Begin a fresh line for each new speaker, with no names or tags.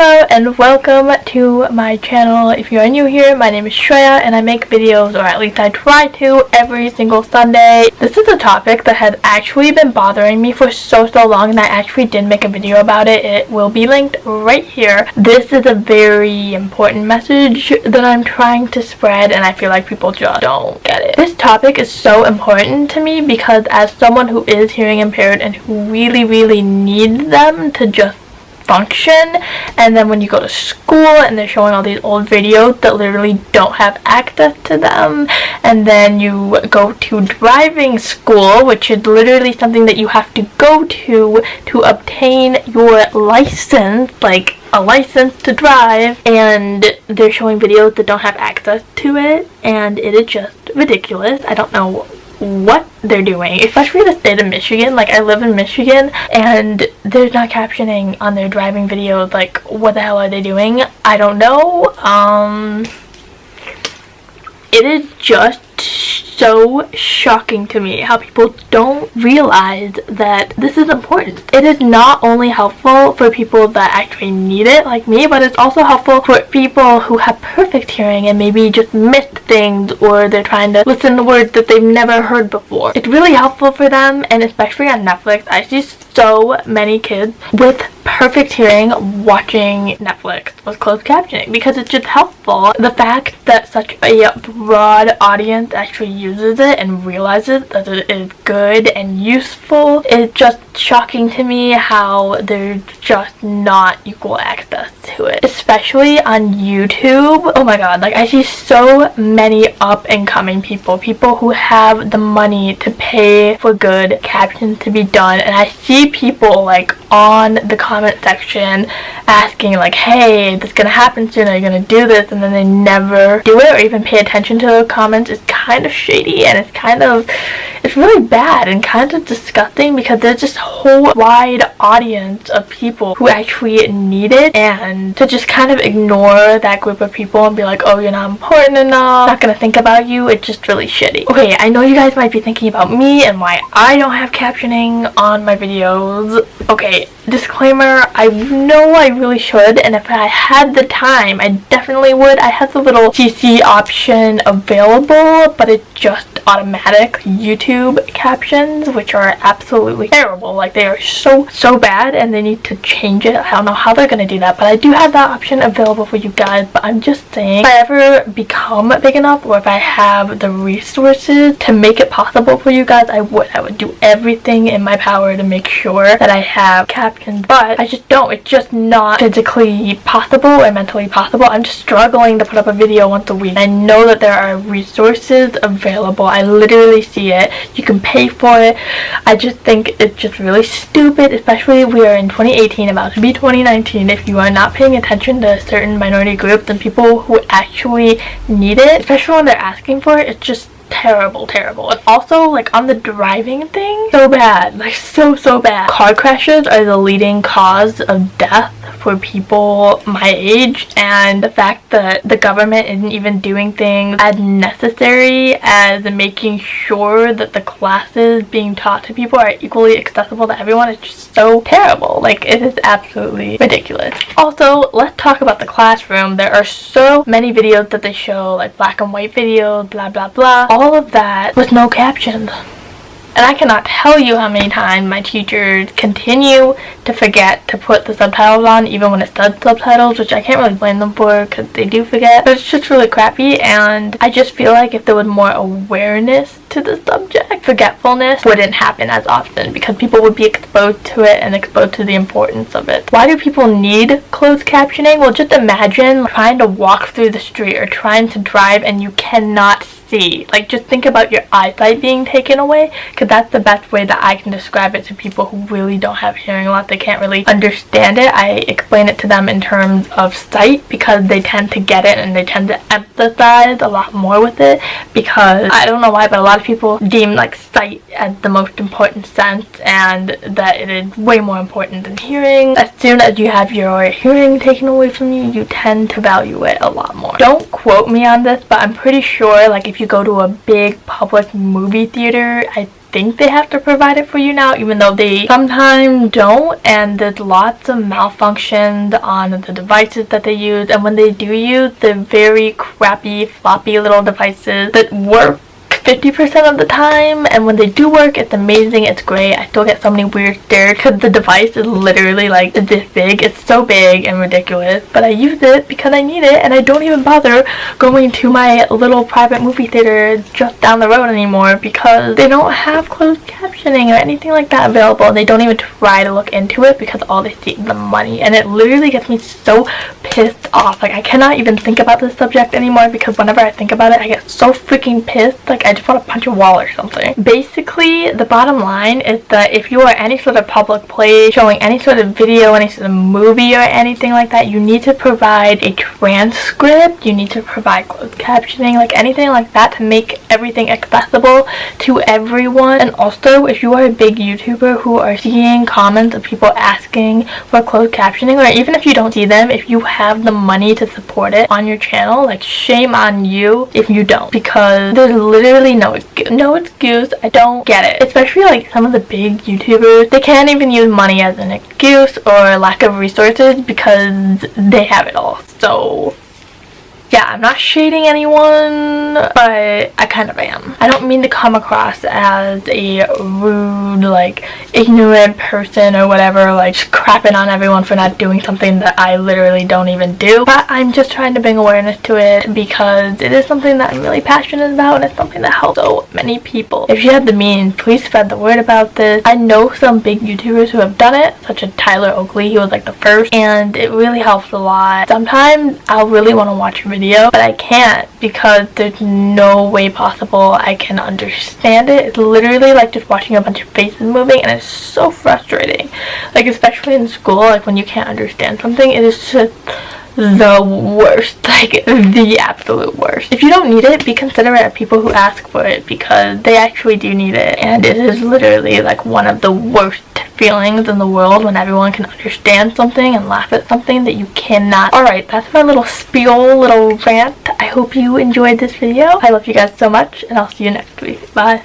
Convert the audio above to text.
Hello and welcome to my channel. If you are new here, my name is Shreya and I make videos, or at least I try to, every single Sunday. This is a topic that had actually been bothering me for so long, and I actually did make a video about it. It will be linked right here. This is a very important message that I'm trying to spread, and I feel like people just don't get it. This topic is so important to me because as someone who is hearing impaired and who really needs them to just function, and then when you go to school and they're showing all these old videos that literally don't have access to them, and then you go to driving school, which is literally something that you have to go to obtain your license, like a license to drive, and they're showing videos that don't have access to it, and it is just ridiculous. I don't know what they're doing, especially the state of Michigan. Like, I live in Michigan and there's not captioning on their driving videos. Like, what the hell are they doing? I don't know. It is just so shocking to me how people don't realize that this is important. It is not only helpful for people that actually need it, like me, but it's also helpful for people who have perfect hearing and maybe just missed things, or they're trying to listen to words that they've never heard before. It's really helpful for them, and especially on Netflix, I see so many kids with perfect hearing watching Netflix with closed captioning because it's just helpful. The fact that such a broad audience actually uses it and realizes that it is good and useful is just shocking to me, how there's just not equal access to it, especially on YouTube. Oh my god, like, I see so many up and coming people who have the money to pay for good captions to be done, and I see people like on the comment section asking like, hey, this is gonna happen soon, are you gonna do this? And then they never do it or even pay attention to the comments. It's kind of shady, and it's really bad and kind of disgusting because there's this whole wide audience of people who actually need it, and to just kind of ignore that group of people and be like, oh, you're not important enough, not gonna think about you, it's just really shitty. Okay, I know you guys might be thinking about me and why I don't have captioning on my videos. Okay, disclaimer, I know I really should, and if I had the time, I definitely would. I have the little CC option available, but it's just automatic YouTube captions, which are absolutely terrible. Like, they are so bad, and they need to change it. I don't know how they're gonna do that, but I do have that option available for you guys. But I'm just saying, if I ever become big enough, or if I have the resources to make it possible for you guys, I would do everything in my power to make sure that I have captions, but I just don't. It's just not physically possible or mentally possible. I'm just struggling to put up a video once a week. I know that there are resources available. I literally see it. You can pay for it. I just think it's just really stupid, especially we are in 2018, about to be 2019. If you are not paying attention to certain minority groups and people who actually need it, especially when they're asking for it, it's just terrible. And also, like, on the driving thing, so bad, like so bad. Car crashes are the leading cause of death for people my age, and the fact that the government isn't even doing things as necessary as making sure that the classes being taught to people are equally accessible to everyone is just so terrible. Like, it is absolutely ridiculous. Also, let's talk about the classroom. There are so many videos that they show, like black and white videos, blah blah, all of that with no captions. And I cannot tell you how many times my teachers continue to forget to put the subtitles on, even when it says subtitles, which I can't really blame them for because they do forget. But it's just really crappy, and I just feel like if there was more awareness to the subject, forgetfulness wouldn't happen as often because people would be exposed to it and exposed to the importance of it. Why do people need closed captioning? Well, just imagine trying to walk through the street or trying to drive and you cannot see. Like, just think about your eyesight being taken away, because that's the best way that I can describe it to people who really don't have hearing loss. They can't really understand it. I explain it to them in terms of sight because they tend to get it and they tend to empathize a lot more with it, because I don't know why, but a lot of people deem like sight as the most important sense, and that it is way more important than hearing. As soon as you have your hearing taken away from you, you tend to value it a lot more. Don't quote me on this, but I'm pretty sure, like, if you go to a big public movie theater, I think they have to provide it for you now, even though they sometimes don't, and there's lots of malfunctions on the devices that they use, and when they do use the very crappy floppy little devices that work 50% of the time, and when they do work, it's amazing, it's great. I still get so many weird stares because the device is literally like this big. It's so big and ridiculous, but I use it because I need it, and I don't even bother going to my little private movie theater just down the road anymore because they don't have closed captioning or anything like that available, and they don't even try to look into it because all they see is the money, and it literally gets me so pissed off. Like, I cannot even think about this subject anymore because whenever I think about it, I get so freaking pissed. Like, I just want to punch a wall or something. Basically, the bottom line is that if you are any sort of public place, showing any sort of video, any sort of movie or anything like that, you need to provide a transcript, you need to provide closed captioning, like anything like that to make everything accessible to everyone. And also, if you are a big YouTuber who are seeing comments of people asking for closed captioning, or even if you don't see them, if you have the money to support it on your channel, like, shame on you if you don't, because there's literally no excuse. I don't get it. Especially like some of the big YouTubers, they can't even use money as an excuse or lack of resources because they have it all. So yeah, I'm not shading anyone, but I kind of am. I don't mean to come across as a rude, like, ignorant person or whatever, like, just crapping on everyone for not doing something that I literally don't even do. But I'm just trying to bring awareness to it because it is something that I'm really passionate about, and it's something that helps so many people. If you have the means, please spread the word about this. I know some big YouTubers who have done it, such as Tyler Oakley. He was like the first, and it really helps a lot. Sometimes I'll really want to watch a video, but I can't because there's no way possible I can understand it. It's literally like just watching a bunch of faces moving, and it's so frustrating. Like, especially in school, like when you can't understand something, it is just the worst, like the absolute worst. If you don't need it, be considerate of people who ask for it because they actually do need it, and it is literally like one of the worst feelings in the world when everyone can understand something and laugh at something that you cannot. Alright, that's my little spiel, little rant. I hope you enjoyed this video. I love you guys so much, and I'll see you next week. Bye.